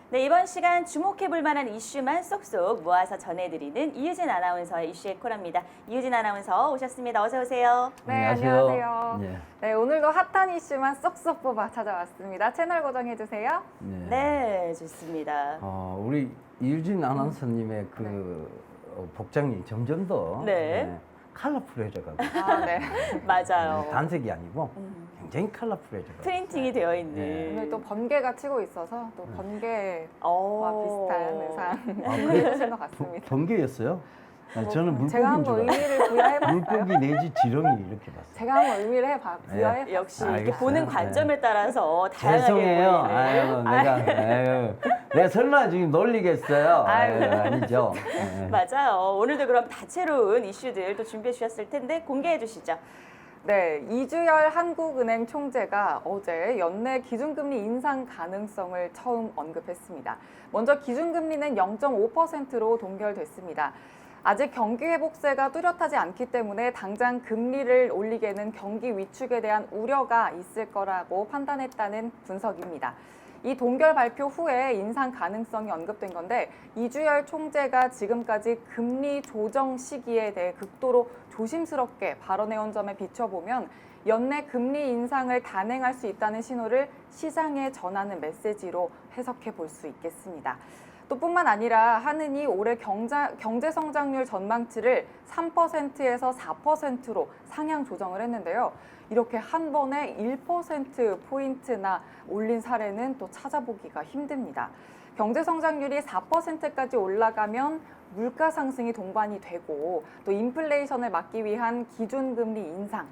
네, 이번 시간 주목해볼 만한 이슈만 쏙쏙 모아서 전해드리는 이유진 아나운서의 이슈의 코너입니다. 이유진 아나운서 오셨습니다. 어서 오세요. 네, 안녕하세요. 네, 오늘도 핫한 이슈만 쏙쏙 뽑아 찾아왔습니다. 채널 고정해주세요. 네, 좋습니다. 우리 이유진 아나운서님의 복장이 점점 더 컬러풀해져가지고 네. 맞아요. 단색이 아니고 굉장히 컬러풀해져가지고 프린팅이 되어 있는. 오늘 또 번개가 치고 있어서 또 번개와 비슷한 의상 입으신 것 같습니다. 번개였어요? 저는 물고기인 제가 한번 줄 알았어요. 의미를 부여해봤어요. 물고기 내지 지렁이 이렇게 봤어요. 제가 한번 의미를 부여해봤어요. 역시 이렇게 알겠어요. 보는 관점에 따라서 다양하게 죄송해요. 보이는. 내가 설마 지금 놀리겠어요? 아니죠. 맞아요. 오늘도 그럼 다채로운 이슈들 또 준비해 주셨을 텐데 공개해 주시죠. 네, 이주열 한국은행 총재가 어제 연내 기준금리 인상 가능성을 처음 언급했습니다. 먼저 기준금리는 0.5%로 동결됐습니다. 아직 경기 회복세가 뚜렷하지 않기 때문에 당장 금리를 올리기에는 경기 위축에 대한 우려가 있을 거라고 판단했다는 분석입니다. 이 동결 발표 후에 인상 가능성이 언급된 건데 이주열 총재가 지금까지 금리 조정 시기에 대해 극도로 조심스럽게 발언해온 점에 비춰보면 연내 금리 인상을 단행할 수 있다는 신호를 시장에 전하는 메시지로 해석해 볼 수 있겠습니다. 또 뿐만 아니라 한은이 올해 경제 성장률 전망치를 3%에서 4%로 상향 조정을 했는데요. 이렇게 한 번에 1%포인트나 올린 사례는 또 찾아보기가 힘듭니다. 경제 성장률이 4%까지 올라가면 물가 상승이 동반이 되고 또 인플레이션을 막기 위한 기준금리 인상,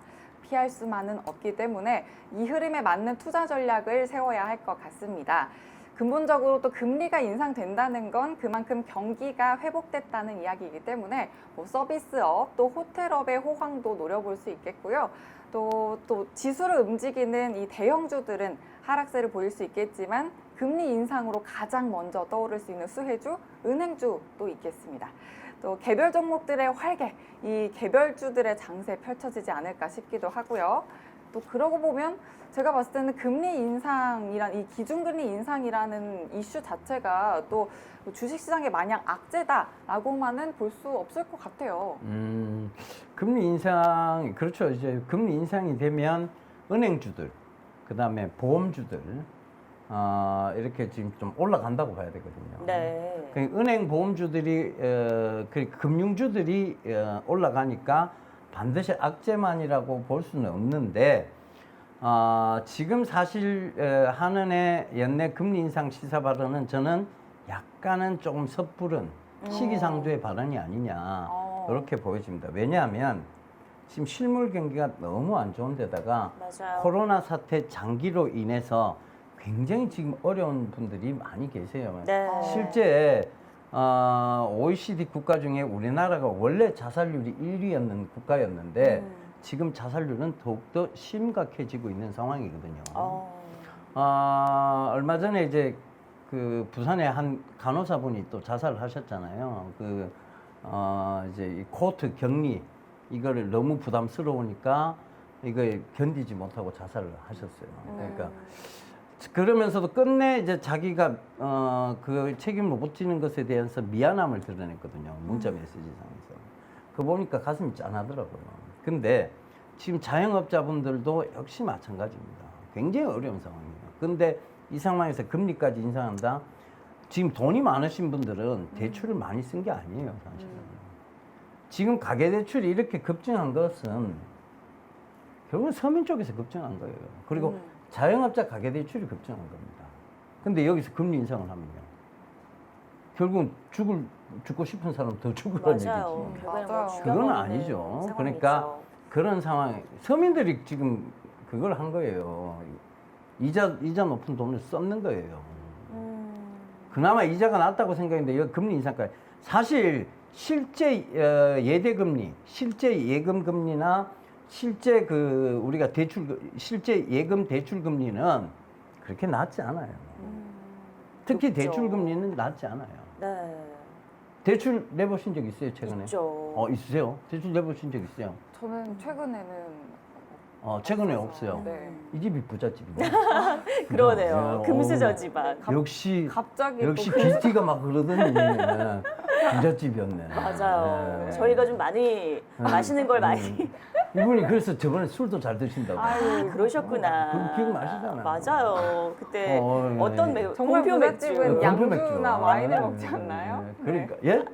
피할 수만은 없기 때문에 이 흐름에 맞는 투자 전략을 세워야 할 것 같습니다. 근본적으로 또 금리가 인상된다는 건 그만큼 경기가 회복됐다는 이야기이기 때문에 서비스업 또 호텔업의 호황도 노려볼 수 있겠고요. 또 지수를 움직이는 이 대형주들은 하락세를 보일 수 있겠지만 금리 인상으로 가장 먼저 떠오를 수 있는 수혜주, 은행주도 있겠습니다. 또 개별 종목들의 활개, 이 개별주들의 장세 펼쳐지지 않을까 싶기도 하고요. 또 그러고 보면 제가 봤을 때는 금리 인상이란 이 기준금리 인상이라는 이슈 자체가 또 주식시장에 마냥 악재다라고만은 볼 수 없을 것 같아요. 금리 인상, 그렇죠. 이제 금리 인상이 되면 은행주들, 그 다음에 보험주들, 이렇게 지금 좀 올라간다고 봐야 되거든요. 네. 은행 보험주들이, 금융주들이 올라가니까 반드시 악재만이라고 볼 수는 없는데, 지금 사실 한은의 연내 금리 인상 시사 발언은 저는 약간은 조금 섣부른 시기상조의 발언이 아니냐 이렇게 보여집니다. 왜냐하면 지금 실물 경기가 너무 안 좋은 데다가 맞아요. 코로나 사태 장기로 인해서 굉장히 지금 어려운 분들이 많이 계세요. 네. 실제 OECD 국가 중에 우리나라가 원래 자살률이 1위였는 국가였는데 지금 자살률은 더욱더 심각해지고 있는 상황이거든요. 얼마 전에 이제 그 부산에 한 간호사분이 또 자살을 하셨잖아요. 이제 이 코트 격리 이거를 너무 부담스러우니까 이거 견디지 못하고 자살을 하셨어요. 그러니까 그러면서도 끝내 이제 자기가 그 책임을 못 지는 것에 대해서 미안함을 드러냈거든요. 문자 메시지상에서. 그거 보니까 가슴이 짠하더라고요. 근데 지금 자영업자분들도 역시 마찬가지입니다. 굉장히 어려운 상황이에요. 근데 이 상황에서 금리까지 인상한다? 지금 돈이 많으신 분들은 대출을 많이 쓴 게 아니에요, 사실은. 지금 가계대출이 이렇게 급증한 것은 결국은 서민 쪽에서 급증한 거예요. 그리고 자영업자 가계대출이 급증한 겁니다. 근데 여기서 금리 인상을 하면요. 결국은 죽고 싶은 사람 더 죽으라는 얘기지. 맞아요. 그건 아니죠. 그러니까 그런 상황, 서민들이 지금 그걸 한 거예요. 이자 높은 돈을 썼는 거예요. 그나마 이자가 낮다고 생각했는데 여기 금리 인상까지. 사실 실제 예대금리, 실제 예금금리나 실제 우리가 실제 예금 대출금리는 그렇게 낮지 않아요. 특히 높죠. 대출금리는 낮지 않아요. 네. 대출 내보신 적 있어요 최근에? 있죠. 있으세요? 대출 내보신 적 있어요? 저는 최근에는 최근에 없어서. 없어요. 네. 이 집이 부잣집이네. 그러네요. 야, 금수저지방. 역시 갑자기 역시 또 기티가 막 그러더니 부잣집이었네. 맞아요. 네. 저희가 좀 많이 마시는 걸 많이. 이분이 그래서 저번에 술도 잘 드신다고. 아유, 그러셨구나. 그거 기억나시잖아요. 맞아요. 그때 네. 어떤 맥 정말 공표 맥주. 부잣집은 공표 맥주. 양주나 와인을 네, 먹지 네, 않나요? 네. 그러니까 예?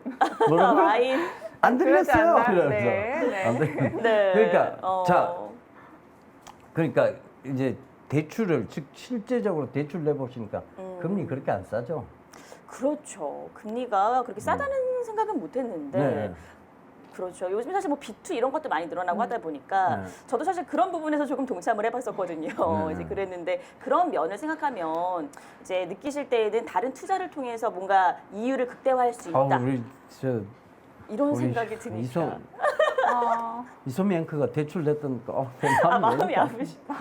뭐라고? 와인. 안 그러지 들렸어요. 않나요? 그래서 네, 네. 안 들렸- 네. 그러니까 자, 그러니까 이제 대출을 즉 실제적으로 대출 내보시니까 금리 그렇게 안 싸죠? 그렇죠. 금리가 그렇게 싸다는 생각은 못했는데. 네. 그렇죠. 요즘 사실 뭐 비투 이런 것도 많이 늘어나고 하다 보니까 네. 저도 사실 그런 부분에서 조금 동참을 해봤었거든요. 네. 이제 그랬는데 그런 면을 생각하면 이제 느끼실 때에는 다른 투자를 통해서 뭔가 이율을 극대화할 수 있다. 우리 저 이런 우리 생각이 드니까. 이소미 앵커가 대출 냈던 거 마음이 아프시다.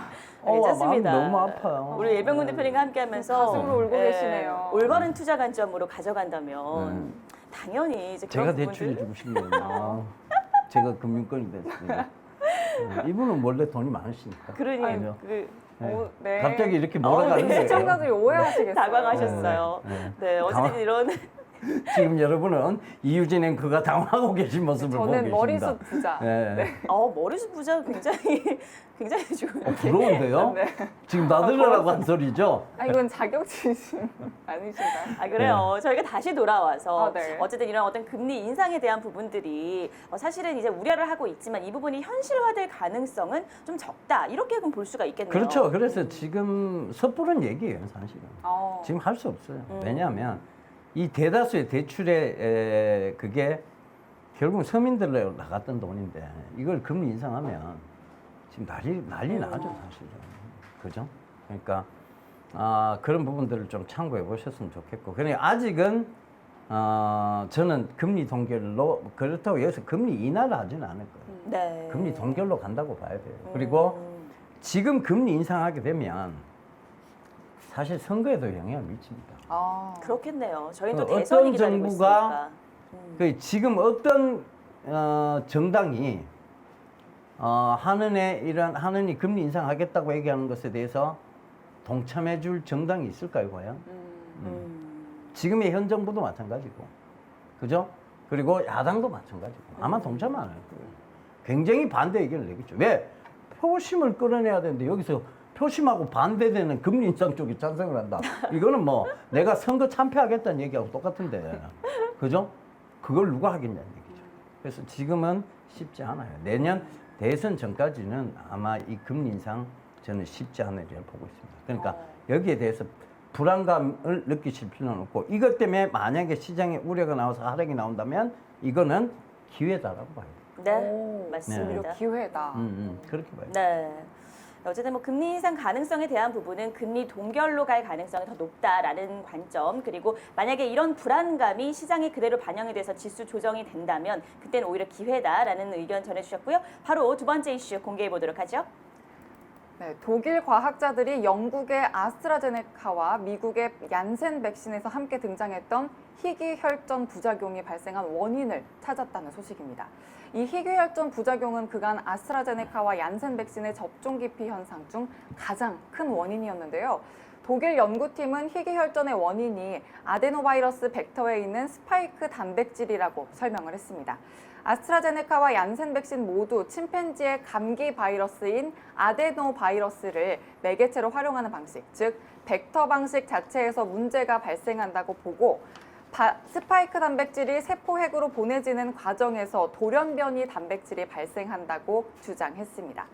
마음이 괜찮습니다. 너무 아파요. 우리 예병군 대표님과 함께하면서 가슴으로 울고 계시네요. 올바른 투자 관점으로 가져간다면 당연히 이제 그런 제가 부분들 대출해 주고 싶네요. 제가 금융권이 됐습니다. 이분은 원래 돈이 많으시니까. 그러니 아니요. 그 오, 네. 갑자기 이렇게 몰아가는데 시청자들이 오해하시겠어요. 당황하셨어요. 네, 어쨌든 이런 지금 여러분은 이유진 앵커가 당황하고 계신 모습을 보고 저는 계십니다. 머리숱 부자. 네. 머리숱 부자 굉장히 좋은데. 부러운데요? 네. 지금 나들으라고 한 소리죠? 이건 자격지심 아니신가요? 그래요. 저희가 다시 돌아와서 네. 어쨌든 이런 어떤 금리 인상에 대한 부분들이 사실은 이제 우려를 하고 있지만 이 부분이 현실화될 가능성은 좀 적다. 이렇게 그럼 볼 수가 있겠네요. 그렇죠. 그래서 지금 섣부른 얘기예요, 사실은. 지금 지금 할 수 없어요. 왜냐하면 이 대다수의 대출에 그게 결국 서민들로 나갔던 돈인데 이걸 금리 인상하면 지금 난리 나죠, 사실은. 그죠? 그러니까 그런 부분들을 좀 참고해 보셨으면 좋겠고. 그러니까 아직은 저는 금리 동결로 그렇다고 여기서 금리 인하를 하지는 않을 거예요. 네. 금리 동결로 간다고 봐야 돼요. 그리고 지금 금리 인상하게 되면 사실 선거에도 영향을 미칩니다. 그렇겠네요. 저희는 또 어떤 대선이 기다리고 정부가 있으니까. 지금 어떤 정당이 하느니 금리 인상하겠다고 얘기하는 것에 대해서 동참해줄 정당이 있을까요, 과연? 지금의 현 정부도 마찬가지고, 그죠? 그리고 야당도 마찬가지고 아마 동참 안 할 거예요. 굉장히 반대 의견을 내겠죠. 왜? 표심을 끌어내야 되는데 여기서 표심하고 반대되는 금리 인상 쪽에 찬성을 한다. 이거는 뭐 내가 선거 참패하겠다는 얘기하고 똑같은데, 그죠? 그걸 누가 하겠냐는 얘기죠. 그래서 지금은 쉽지 않아요. 내년 대선 전까지는 아마 이 금리 인상 저는 쉽지 않으리라 보고 있습니다. 그러니까 여기에 대해서 불안감을 느끼실 필요는 없고, 이것 때문에 만약에 시장에 우려가 나와서 하락이 나온다면 이거는 기회다라고 봐요. 네, 맞습니다. 오히려 기회다. 그렇게 봐요. 네. 어쨌든 뭐 금리 인상 가능성에 대한 부분은 금리 동결로 갈 가능성이 더 높다라는 관점, 그리고 만약에 이런 불안감이 시장에 그대로 반영이 돼서 지수 조정이 된다면 그때는 오히려 기회다라는 의견 전해주셨고요. 바로 두 번째 이슈 공개해 보도록 하죠. 네, 독일 과학자들이 영국의 아스트라제네카와 미국의 얀센 백신에서 함께 등장했던 희귀혈전 부작용이 발생한 원인을 찾았다는 소식입니다. 이 희귀혈전 부작용은 그간 아스트라제네카와 얀센 백신의 접종 기피 현상 중 가장 큰 원인이었는데요. 독일 연구팀은 희귀혈전의 원인이 아데노바이러스 벡터에 있는 스파이크 단백질이라고 설명을 했습니다. 아스트라제네카와 얀센 백신 모두 침팬지의 감기 바이러스인 아데노바이러스를 매개체로 활용하는 방식, 즉 벡터 방식 자체에서 문제가 발생한다고 보고, 스파이크 단백질이 세포핵으로 보내지는 과정에서 돌연변이 단백질이 발생한다고 주장했습니다.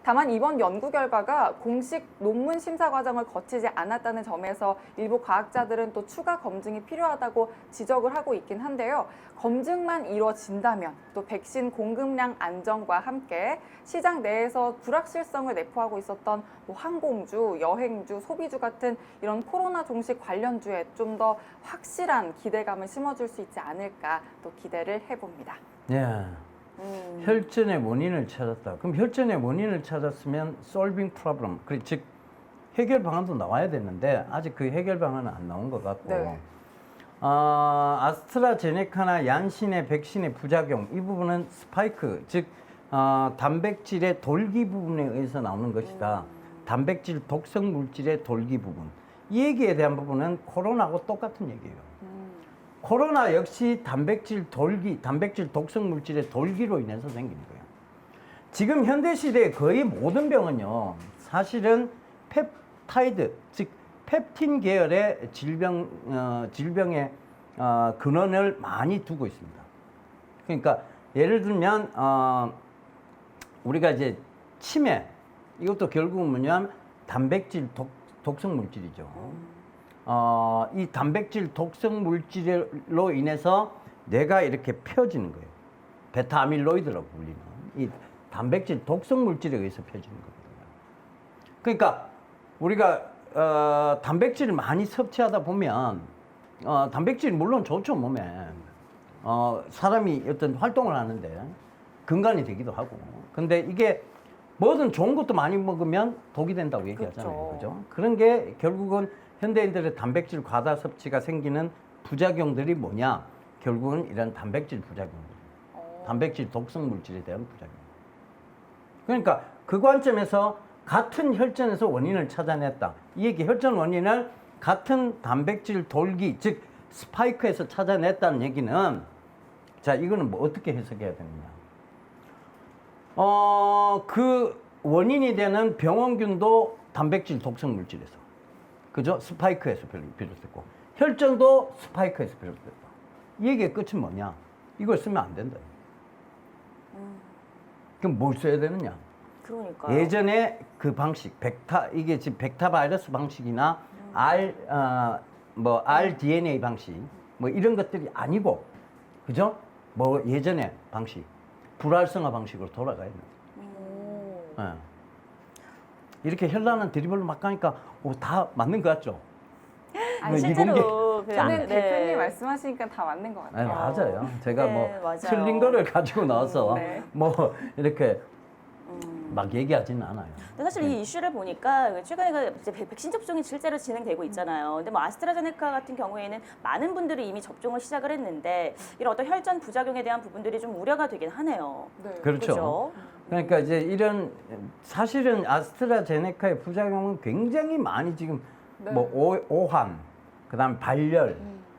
다만 이번 연구 결과가 공식 논문 심사 과정을 거치지 않았다는 점에서 일부 과학자들은 또 추가 검증이 필요하다고 지적을 하고 있긴 한데요. 검증만 이루어진다면 또 백신 공급량 안정과 함께 시장 내에서 불확실성을 내포하고 있었던 항공주, 여행주, 소비주 같은 이런 코로나 종식 관련주에 좀 더 확실한 기대감을 심어줄 수 있지 않을까 또 기대를 해봅니다. 예. 혈전의 원인을 찾았다. 그럼 혈전의 원인을 찾았으면 solving problem, 즉 해결 방안도 나와야 되는데 아직 그 해결 방안은 안 나온 것 같고, 네. 아스트라제네카나 얀신의 백신의 부작용 이 부분은 스파이크 즉 단백질의 돌기 부분에 의해서 나오는 것이다. 단백질 독성 물질의 돌기 부분 이 얘기에 대한 부분은 코로나하고 똑같은 얘기예요. 코로나 역시 단백질 돌기, 단백질 독성 물질의 돌기로 인해서 생기는 거예요. 지금 현대 시대의 거의 모든 병은요, 사실은 펩타이드, 즉 펩틴 계열의 질병의 근원을 많이 두고 있습니다. 그러니까 예를 들면 우리가 이제 치매 이것도 결국은 뭐냐면 단백질 독성 물질이죠. 이 단백질 독성 물질로 인해서 뇌가 이렇게 펴지는 거예요. 베타 아밀로이드라고 불리는 이 단백질 독성 물질에 의해서 펴지는 거거든요. 그러니까 우리가 단백질을 많이 섭취하다 보면 단백질이 물론 좋죠 몸에. 사람이 어떤 활동을 하는데 근간이 되기도 하고. 근데 이게 뭐든 좋은 것도 많이 먹으면 독이 된다고 얘기하잖아요. 그죠? 그런 게 결국은 현대인들의 단백질 과다 섭취가 생기는 부작용들이 뭐냐? 결국은 이런 단백질 부작용들. 단백질 독성 물질에 대한 부작용. 그러니까 그 관점에서 같은 혈전에서 원인을 찾아냈다. 이 얘기 혈전 원인을 같은 단백질 돌기, 즉 스파이크에서 찾아냈다는 얘기는 자, 이거는 뭐 어떻게 해석해야 되느냐? 그 원인이 되는 병원균도 단백질 독성 물질에서, 그죠? 스파이크에서 비롯됐고, 혈전도 스파이크에서 비롯됐다. 이 얘기의 끝은 뭐냐? 이걸 쓰면 안 된다. 그럼 뭘 써야 되느냐? 그러니까요. 예전에 그 방식, 이게 지금 벡터 바이러스 방식이나 rDNA 방식, 뭐 이런 것들이 아니고, 그죠? 뭐 예전에 방식, 불활성화 방식으로 돌아가야 됩니다. 네. 이렇게 현란한 드리블로 막 가니까 다 맞는 것 같죠? 아니, 이공계. 실제로 저는 대표님 말씀하시니까 다 맞는 것 네, 같아요. 맞아요. 제가 네, 뭐 맞아요. 틀린 거를 가지고 나와서 네. 뭐 이렇게 막 얘기하지는 않아요. 근데 사실 이 이슈를 보니까 최근에 이제 백신 접종이 실제로 진행되고 있잖아요. 근데 뭐 아스트라제네카 같은 경우에는 많은 분들이 이미 접종을 시작을 했는데 이런 어떤 혈전 부작용에 대한 부분들이 좀 우려가 되긴 하네요. 네. 그렇죠. 그죠? 그러니까 이제 이런 사실은 아스트라제네카의 부작용은 굉장히 많이 지금 네. 뭐 오한, 그다음 발열,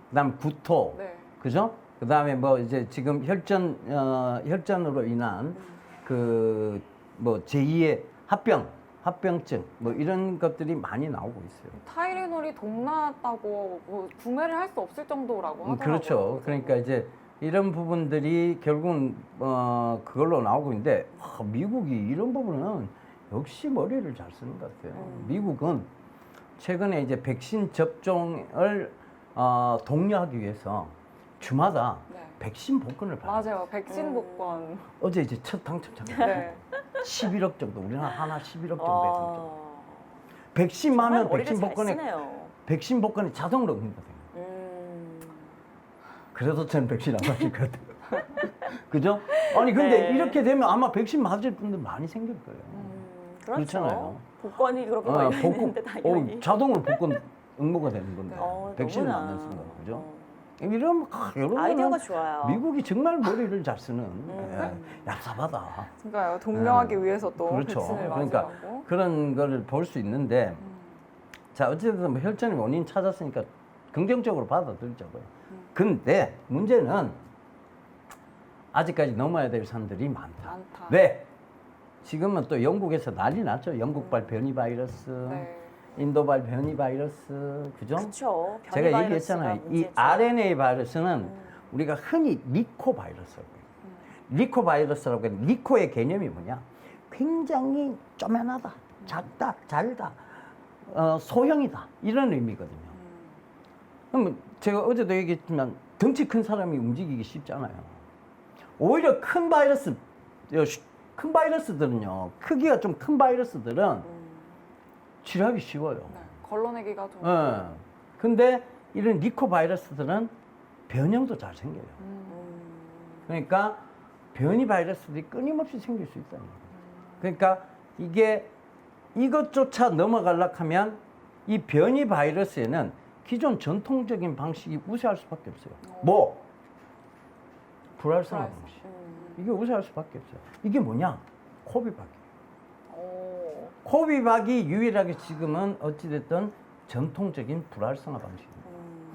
그다음 구토, 네. 그죠? 그다음에 뭐 이제 지금 혈전으로 인한 그 뭐 제2의 합병증 뭐 이런 것들이 많이 나오고 있어요. 타이레놀이 동나왔다고 뭐 구매를 할 수 없을 정도라고 하더라고요. 그렇죠. 그러니까 이제 이런 부분들이 결국은 그걸로 나오고 있는데 미국이 이런 부분은 역시 머리를 잘 쓰는 것 같아요. 미국은 최근에 이제 백신 접종을 독려하기 위해서 주마다 네. 백신 복권을 받아요. 맞아요. 백신 복권. 어제 이제 첫 당첨자 네. 11억 정도. 우리나라 하나 11억 정도에 당첨. 아, 백신 정말 마면 머리를 백신 잘 복권에 쓰네요. 백신 복권이 자동으로 응모돼요. 그래서 저는 백신 안 맞을 것 같아요. 그죠? 아니 근데 네. 이렇게 되면 아마 백신 맞을 분들 많이 생길 거예요. 그렇죠. 그렇잖아요. 복권이 그렇게 걸려 있는데 당연히. 자동으로 복권 응모가 되는 건데 네. 백신을 너무나. 맞는 순간, 그죠? 이런 이런 아이디어가 거는 좋아요. 미국이 정말 머리를 잘 쓰는 얍삽하다. 그러니까요. 동료하기 위해서 또 그렇죠. 백신을 그러니까 맞으라고. 그런 거를 볼 수 있는데, 자 어쨌든 뭐 혈전의 원인 찾았으니까 긍정적으로 받아들이자고요. 근데 문제는 아직까지 넘어야 될 산들이 많다. 많다. 왜? 지금은 또 영국에서 난리 났죠. 영국발 변이 바이러스, 네. 인도발 변이 바이러스, 그죠? 그렇죠. 제가 얘기했잖아요. 이 RNA 바이러스는 우리가 흔히 리코 바이러스라고 해요. 리코 바이러스라고 해요. 리코의 개념이 뭐냐? 굉장히 쪼매나다, 작다, 잘다, 소형이다 이런 의미거든요. 그럼 제가 어제도 얘기했지만 덩치 큰 사람이 움직이기 쉽잖아요. 오히려 큰 바이러스들은요, 크기가 좀 큰 바이러스들은 치료하기 쉬워요. 네. 걸러내기가 좀. 예. 근데 이런 리코 바이러스들은 변형도 잘 생겨요. 그러니까 변이 바이러스들이 끊임없이 생길 수 있다는 거예요. 그러니까 이게 이것조차 넘어가려고 하면 이 변이 바이러스에는 기존 전통적인 방식이 우세할 수밖에 없어요. 뭐? 불활성화 불활성화. 방식. 이게 우세할 수밖에 없어요. 이게 뭐냐? 코비박이. 오. 코비박이 유일하게 지금은 어찌됐든 전통적인 불활성화 방식입니다.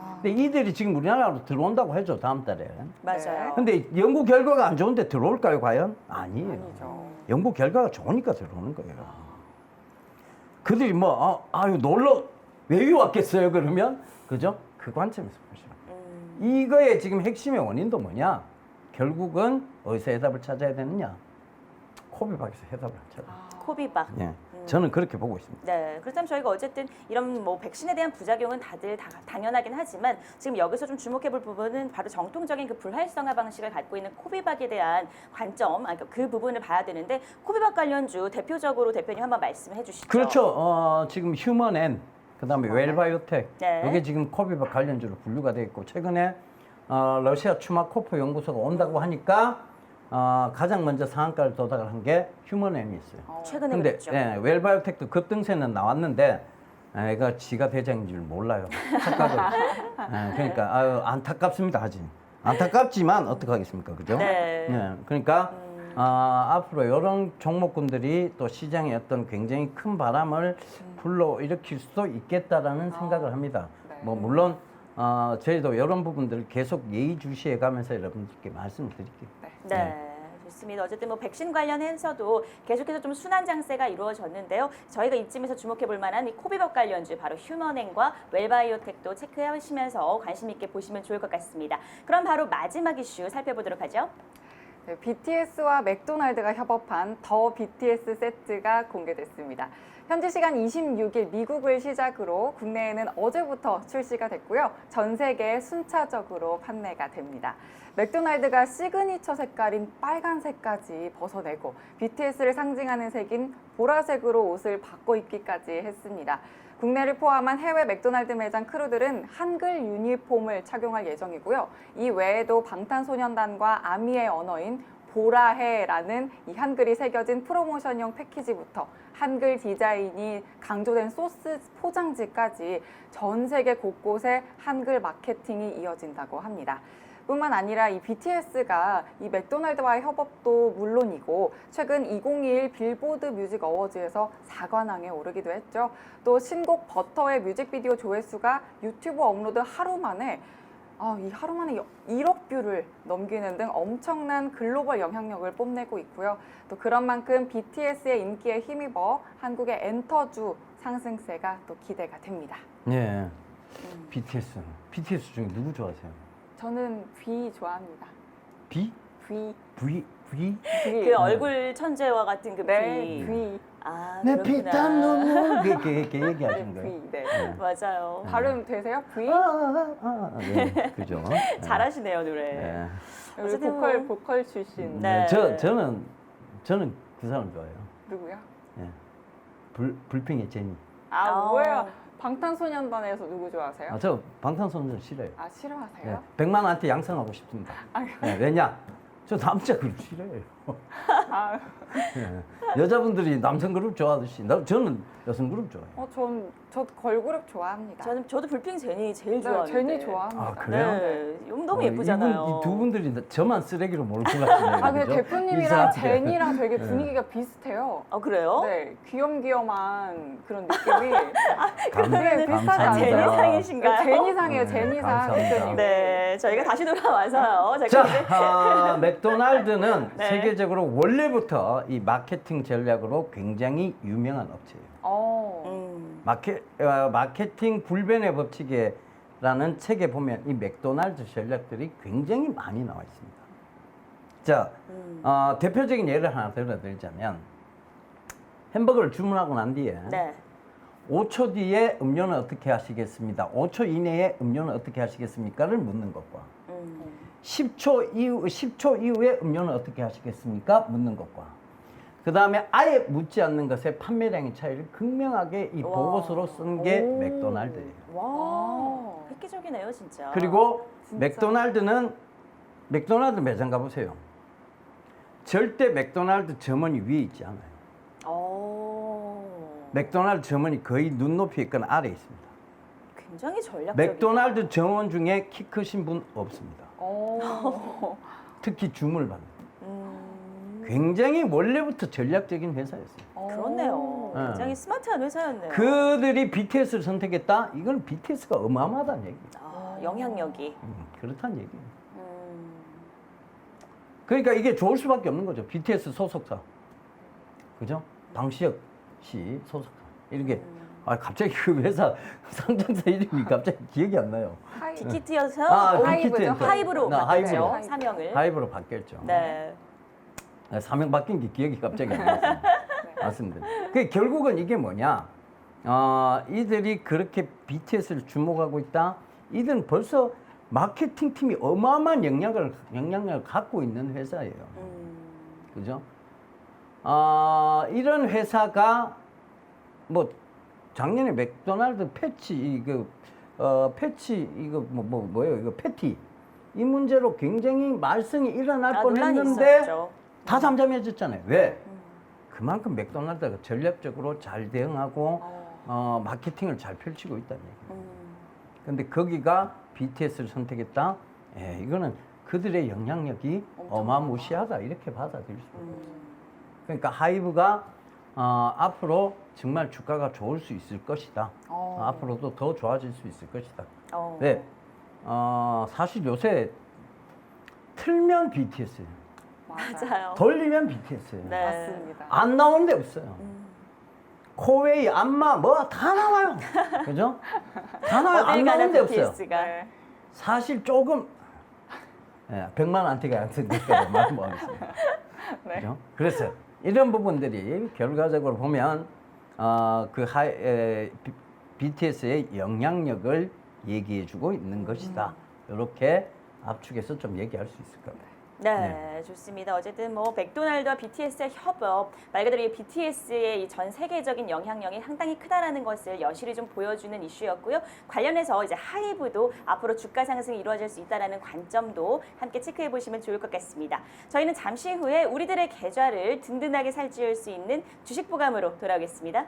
아. 근데 이들이 지금 우리나라로 들어온다고 해줘, 다음 달에. 맞아요. 근데 연구 결과가 안 좋은데 들어올까요, 과연? 아니에요. 아니죠. 연구 결과가 좋으니까 들어오는 거예요. 그들이 뭐, 아유, 놀러 왜 왔겠어요, 그러면? 그죠? 그 관점에서 보시면. 이거의 지금 핵심의 원인도 뭐냐? 결국은 어디서 해답을 찾아야 되느냐? 코비박에서 해답을 찾아요. 코비박. 예, 저는 그렇게 보고 있습니다. 네, 그렇다면 저희가 어쨌든 이런 뭐 백신에 대한 부작용은 다들 당연하긴 하지만 지금 여기서 좀 주목해볼 부분은 바로 정통적인 그 불활성화 방식을 갖고 있는 코비박에 대한 관점, 그 부분을 봐야 되는데 코비박 관련주 대표적으로 대표님 한번 말씀해 주시죠. 그렇죠. 지금 휴먼앤, 그다음에 웰바이오텍, 네. 이게 지금 코비박 관련주로 분류가 되어 있고 최근에 러시아 추마코프 연구소가 온다고 하니까 가장 먼저 상한가를 도달을 한 게 휴먼앤이 있어요. 최근에 근데 그랬죠. 예, 웰바이오텍도 급등세는 나왔는데 애가 지가 대장인 줄 몰라요. 착각을. 그러니까 아유, 안타깝습니다. 아직 안타깝지만 어떡하겠습니까, 그죠? 네. 예, 그러니까 앞으로 이런 종목군들이 또 시장에 어떤 굉장히 큰 바람을 불러일으킬 수도 있겠다라는 생각을 합니다. 네. 뭐 물론 저희도 이런 부분들을 계속 예의주시해 가면서 여러분들께 말씀을 드릴게요. 네. 좋습니다. 어쨌든 뭐 백신 관련해서도 계속해서 좀 순환 장세가 이루어졌는데요. 저희가 이쯤에서 주목해 볼 만한 이 코비박 관련주 바로 휴먼앤과 웰바이오텍도 체크하시면서 관심 있게 보시면 좋을 것 같습니다. 그럼 바로 마지막 이슈 살펴보도록 하죠. 네, BTS와 맥도날드가 협업한 더 BTS 세트가 공개됐습니다. 현지 시간 26일 미국을 시작으로 국내에는 어제부터 출시가 됐고요. 전 세계에 순차적으로 판매가 됩니다. 맥도날드가 시그니처 색깔인 빨간색까지 벗어내고 BTS를 상징하는 색인 보라색으로 옷을 바꿔 입기까지 했습니다. 국내를 포함한 해외 맥도날드 매장 크루들은 한글 유니폼을 착용할 예정이고요. 이 외에도 방탄소년단과 아미의 언어인 보라해라는 이 한글이 새겨진 프로모션용 패키지부터 한글 디자인이 강조된 소스 포장지까지 전 세계 곳곳에 한글 마케팅이 이어진다고 합니다. 뿐만 아니라 이 BTS가 이 맥도날드와의 협업도 물론이고 최근 2021 빌보드 뮤직 어워즈에서 4관왕에 오르기도 했죠. 또 신곡 버터의 뮤직비디오 조회수가 유튜브 업로드 하루 만에 1억 뷰를 넘기는 등 엄청난 글로벌 영향력을 뽐내고 있고요. 또 그런 만큼 BTS의 인기에 힘입어 한국의 엔터주 상승세가 또 기대가 됩니다. 네. BTS 중에 누구 좋아하세요? 저는 V 좋아합니다. B? V. V? V? 그 얼굴 천재와 같은 그 네, 비. V. 아, 내 그렇구나. 피땀 눈물 이렇게 네, 얘기하시는 거예요. V. 네. 맞아요. 발음 되세요? V? 네, 그죠. 네. 잘하시네요, 노래. 네. 우리 어쨌든 보컬 출신. 네. 저는 그 사람 좋아해요. 누구요? 네. 불핑의 제니. 뭐예요? 방탄소년단에서 누구 좋아하세요? 저 방탄소년단 싫어요. 싫어하세요? 네. 100만한테 양성하고 싶습니다. 네, 왜냐? 저 남자 그룹 싫어해요. 아, 네. 여자분들이 남성 그룹 좋아하듯이 저는 여성 그룹 좋아해요. 저 걸그룹 좋아합니다. 저도 불핑 제니 제일 네, 좋아하는데. 제니 좋아합니다. 아, 그래요? 네, 너무 예쁘잖아요. 이 두 분들이 저만 쓰레기로 몰고 가시네요. 근데 그죠? 대표님이랑 이 사람들. 제니랑 되게 네. 분위기가 비슷해요. 아, 그래요? 네, 귀염귀염한 그런 느낌이 감- 비슷하지 감사합니다. 않아요? 제니상이신가요? 제니상이에요, 네, 제니상 감사합니다. 대표님. 네, 저희가 다시 돌아와서요. 자, 이제 맥도날드는 네. 세계적으로 원래부터 이 마케팅 전략으로 굉장히 유명한 업체예요. 마케팅 불변의 법칙이라는 책에 보면 이 맥도날드 전략들이 굉장히 많이 나와 있습니다. 자, 대표적인 예를 하나 들어드리자면 햄버거를 주문하고 난 뒤에 네. 5초 뒤에 음료는 어떻게 하시겠습니다. 5초 이내에 음료는 어떻게 하시겠습니까를 묻는 것과 10초 이후에 음료는 어떻게 하시겠습니까? 묻는 것과 그 다음에 아예 묻지 않는 것의 판매량의 차이를 극명하게 이 와. 보고서로 쓴 게 오. 맥도날드예요. 와, 획기적이네요, 진짜. 그리고 진짜. 맥도날드 매장 가보세요. 절대 맥도날드 점원이 위에 있지 않아요. 맥도날드 점원이 거의 눈높이에 있거나 아래에 있습니다. 굉장히 전략적이다. 맥도날드 정원 중에 키 크신 분 없습니다. 오. 특히 주문을 받는. 음, 굉장히 원래부터 전략적인 회사였어요. 그렇네요. 네. 굉장히 스마트한 회사였네요. 그들이 BTS를 선택했다? 이건 BTS가 어마어마하다는 얘기예요. 영향력이. 그렇다는 얘기예요. 음, 그러니까 이게 좋을 수밖에 없는 거죠. BTS 소속사. 그죠? 방시혁 씨 소속사. 이렇게. 아, 갑자기 그 회사 상장사 이름이 갑자기 기억이 안 나요. 빅히트여서 하이브죠. 하이브로 나 바뀌었죠. 하이브로. 사명을. 하이브로 바뀌었죠. 네. 사명 바뀐 게 기억이 갑자기 안 나서 맞습니다. 그 결국은 이게 뭐냐? 이들이 그렇게 BTS를 주목하고 있다. 이들은 벌써 마케팅 팀이 어마어마한 영향력을 갖고 있는 회사예요. 그죠? 이런 회사가 뭐 작년에 맥도날드 패치 뭐예요? 이거 패티 이 문제로 굉장히 말썽이 일어날 논란이 뻔했는데 있었죠. 다 잠잠해졌잖아요. 왜? 그만큼 맥도날드가 전략적으로 잘 대응하고 마케팅을 잘 펼치고 있다는 얘기예요. 근데 거기가 BTS를 선택했다? 이거는 그들의 영향력이 어마무시하다 이렇게 받아들일 수 있어요. 그러니까 하이브가 앞으로 정말 주가가 좋을 수 있을 것이다. 앞으로도 더 좋아질 수 있을 것이다. 네. 사실 요새 틀면 BTS예요. 맞아요. 돌리면 BTS예요. 네. 맞습니다. 안 나오는 데 없어요. 코웨이, 안마 뭐 다 나와요. 그죠? 다 나와요. 안 어딜 나오는 가나 데 없어요. BTS가. 네. 사실 조금 100만 원한테가 안 쓰니까 말 못하겠습니다. 네. 그죠? 그래서 이런 부분들이 결과적으로 보면 BTS의 영향력을 얘기해주고 있는 것이다. 이렇게 압축해서 좀 얘기할 수 있을 겁니다. 네, 좋습니다. 어쨌든 뭐 맥도날드와 BTS의 협업, 말 그대로 이 BTS의 이 전 세계적인 영향력이 상당히 크다라는 것을 여실히 좀 보여주는 이슈였고요. 관련해서 이제 하이브도 앞으로 주가 상승이 이루어질 수 있다라는 관점도 함께 체크해 보시면 좋을 것 같습니다. 저희는 잠시 후에 우리들의 계좌를 든든하게 살찌울 수 있는 주식 보감으로 돌아오겠습니다.